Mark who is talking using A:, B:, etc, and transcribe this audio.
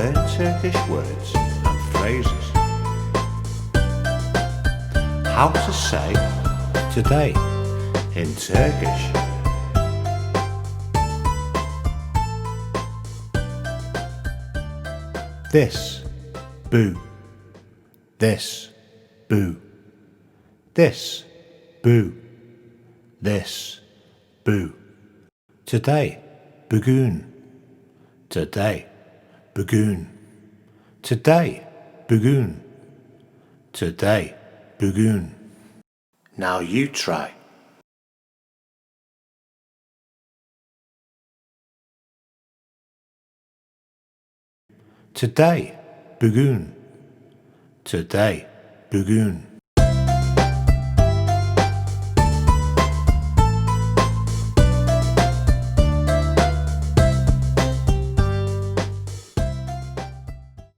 A: learn Turkish words and phrases. How to say today in Turkish. This, bu. This, bu. This, bu. This, bu. Today, bugün. Today, bugün. Today, bugün. Today, bugün. Now you try. Today, bugün. Today, bugün.